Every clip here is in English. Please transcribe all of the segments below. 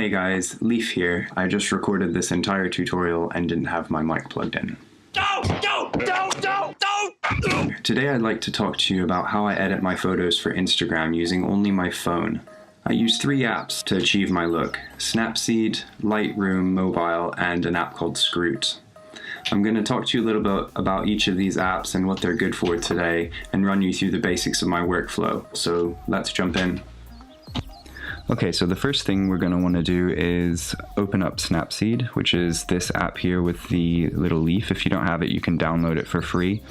Hey guys, Leif here. I just recorded this entire tutorial and didn't have my mic plugged in. Today I'd like to talk to you about how I edit my photos for Instagram using only my phone. I use 3 apps to achieve my look: Snapseed, Lightroom Mobile, and an app called SCROOT. I'm going to talk to you a little bit about each of these apps and what they're good for today, and run you through the basics of my workflow. So let's jump in. Okay, so the first thing we're going to want to do is open up Snapseed, which is this app here with the little leaf. If you don't have it, you can download it for free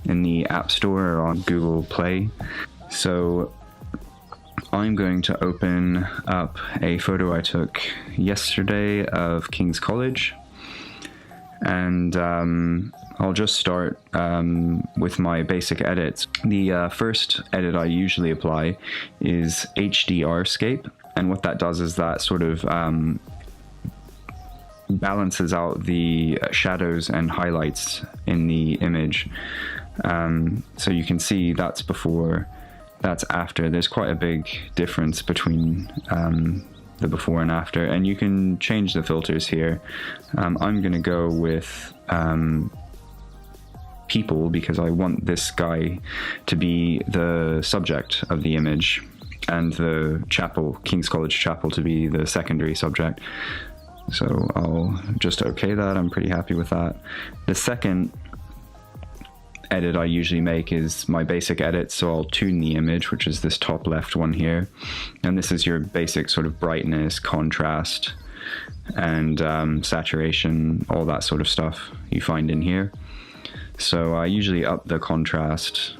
in the App Store or on Google Play. So I'm going to open up a photo I took yesterday of King's College, and I'll just start with my basic edits. The first edit I usually apply is HDRscape, and what that does is that sort of balances out the shadows and highlights in the image. So you can see that's before, that's after. There's quite a big difference between the before and after, and you can change the filters here. I'm gonna go with people because I want this guy to be the subject of the image and the chapel, King's College Chapel, to be the secondary subject. So I'll just okay that. I'm pretty happy with that. The second edit I usually make is my basic edit, so I'll tune the image, which is this top left one here, and this is your basic sort of brightness, contrast, and saturation, all that sort of stuff you find in here. So I usually up the contrast,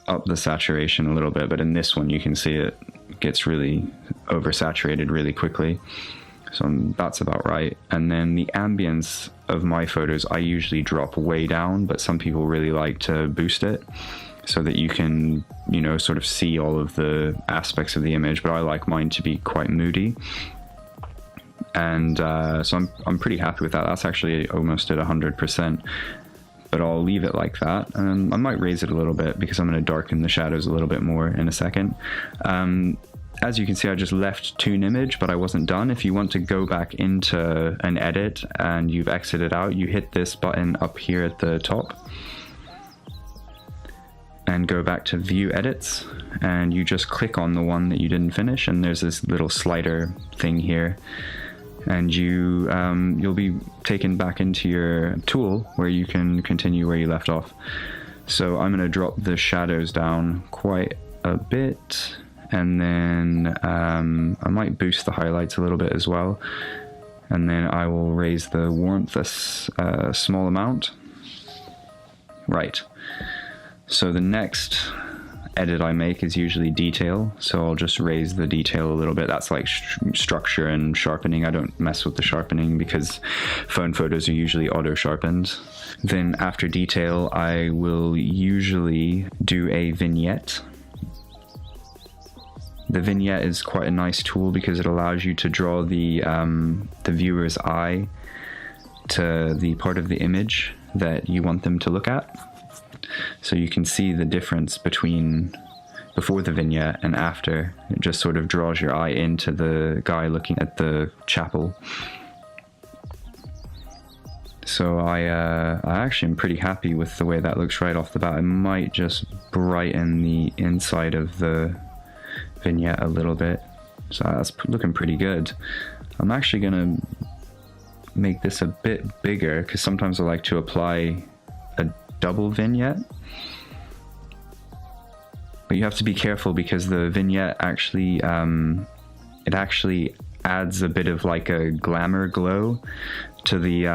up the saturation a little bit, but in this one you can see it gets really oversaturated really quickly. So that's about right. And then the ambience of my photos I usually drop way down, but some people really like to boost it so that you can, you know, sort of see all of the aspects of the image, but I like mine to be quite moody. And so I'm pretty happy with that. That's actually almost at 100%. But I'll leave it like that. I might raise it a little bit because I'm going to darken the shadows a little bit more in a second. As you can see, I just left tune image, but I wasn't done. If you want to go back into an edit and you've exited out, you hit this button up here at the top and go back to view edits, and you just click on the one that you didn't finish, and there's this little slider thing here, and you'll be taken back into your tool where you can continue where you left off. So I'm going to drop the shadows down quite a bit, and then I might boost the highlights a little bit as well, and then I will raise the warmth a small amount. Right, so the next edit I make is usually detail, so I'll just raise the detail a little bit. That's like structure and sharpening. I don't mess with the sharpening because phone photos are usually auto sharpened. Then after detail I will usually do a vignette. The vignette is quite a nice tool because it allows you to draw the viewer's eye to the part of the image that you want them to look at. So you can see the difference between before the vignette and after. It just sort of draws your eye into the guy looking at the chapel. So I actually am pretty happy with the way that looks right off the bat. I might just brighten the inside of the vignette a little bit. So that's looking pretty good. I'm actually gonna make this a bit bigger because sometimes I like to apply a double vignette, but you have to be careful because the vignette actually it actually adds a bit of like a glamour glow to the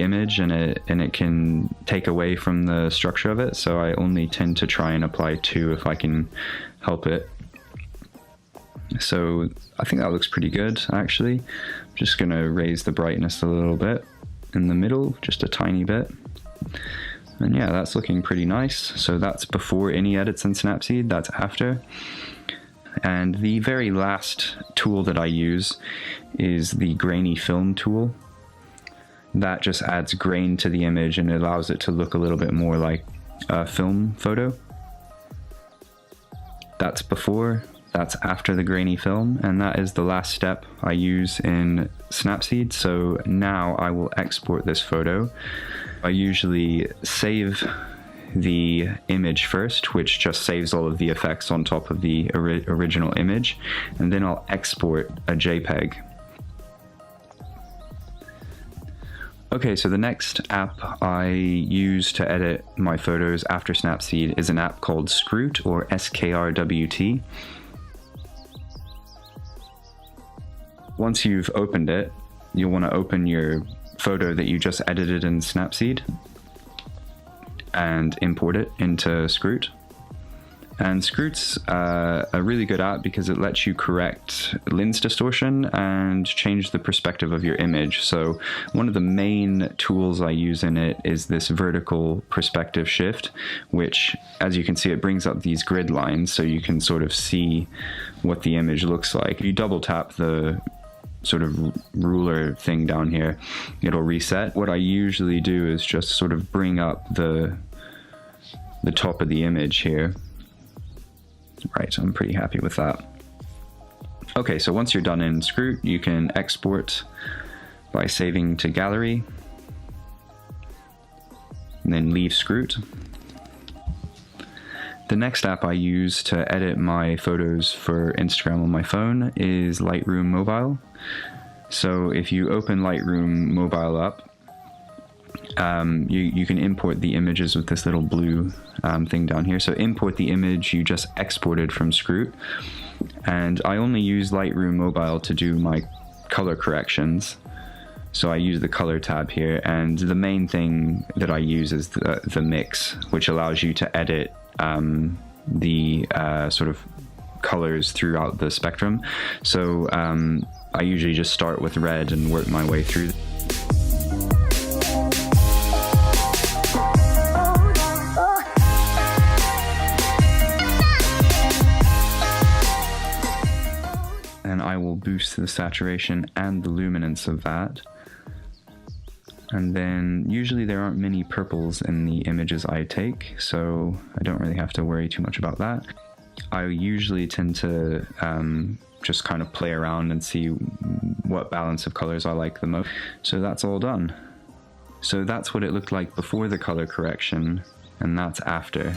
image, and it can take away from the structure of it. So I only tend to try and apply 2 if I can help it. So I think that looks pretty good actually. I'm just gonna raise the brightness a little bit in the middle, just a tiny bit. And yeah, that's looking pretty nice. So that's before any edits in Snapseed, that's after. And the very last tool that I use is the grainy film tool. That just adds grain to the image and it allows it to look a little bit more like a film photo. That's before. That's after the grainy film, and that is the last step I use in Snapseed. So now I will export this photo. I usually save the image first, which just saves all of the effects on top of the original image, and then I'll export a JPEG. Okay, so the next app I use to edit my photos after Snapseed is an app called SCROOT, or SKRWT. Once you've opened it, you'll want to open your photo that you just edited in Snapseed and import it into SCROOT. And SCROOT's a really good app because it lets you correct lens distortion and change the perspective of your image. So one of the main tools I use in it is this vertical perspective shift, which, as you can see, it brings up these grid lines so you can sort of see what the image looks like. If you double tap the sort of ruler thing down here, it'll reset. What I usually do is just sort of bring up the top of the image here. Right, I'm pretty happy with that. Okay, so once you're done in SCROOT, you can export by saving to gallery, and then leave SCROOT. The next app I use to edit my photos for Instagram on my phone is Lightroom Mobile. So if you open Lightroom Mobile up, you can import the images with this little blue thing down here. So import the image you just exported from SCROOT. And I only use Lightroom Mobile to do my color corrections. So I use the color tab here, and the main thing that I use is the mix, which allows you to edit the sort of colors throughout the spectrum. So I usually just start with red and work my way through. And I will boost the saturation and the luminance of that. And then usually there aren't many purples in the images I take, so I don't really have to worry too much about that. I usually tend to just kind of play around and see what balance of colors I like the most. So that's all done. So that's what it looked like before the color correction, and that's after.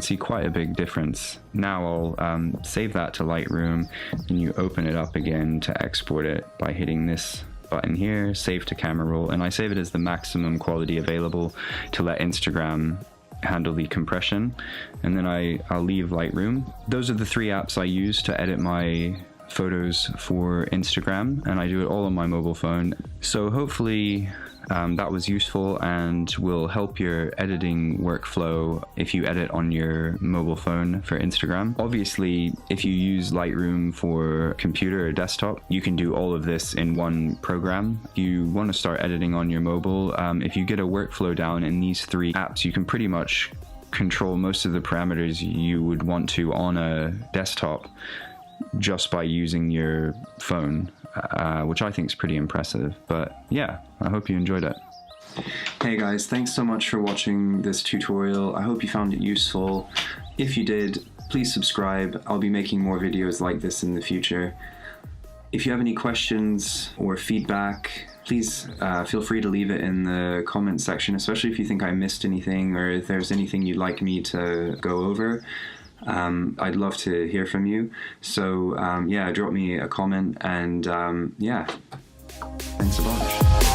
See quite a big difference. Now I'll save that to Lightroom, and you open it up again to export it by hitting this button here, save to camera roll, and I save it as the maximum quality available to let Instagram handle the compression, and then I'll leave Lightroom. Those are the three apps I use to edit my photos for Instagram, and I do it all on my mobile phone. So hopefully that was useful and will help your editing workflow if you edit on your mobile phone for Instagram. Obviously, if you use Lightroom for computer or desktop, you can do all of this in one program. If you want to start editing on your mobile, if you get a workflow down in these three apps, you can pretty much control most of the parameters you would want to on a desktop just by using your phone, which I think is pretty impressive. But yeah, I hope you enjoyed it. Hey guys, thanks so much for watching this tutorial. I hope you found it useful. If you did, please subscribe. I'll be making more videos like this in the future. If you have any questions or feedback, please feel free to leave it in the comment section, especially if you think I missed anything or if there's anything you'd like me to go over. I'd love to hear from you. So yeah, drop me a comment, and yeah, thanks a bunch.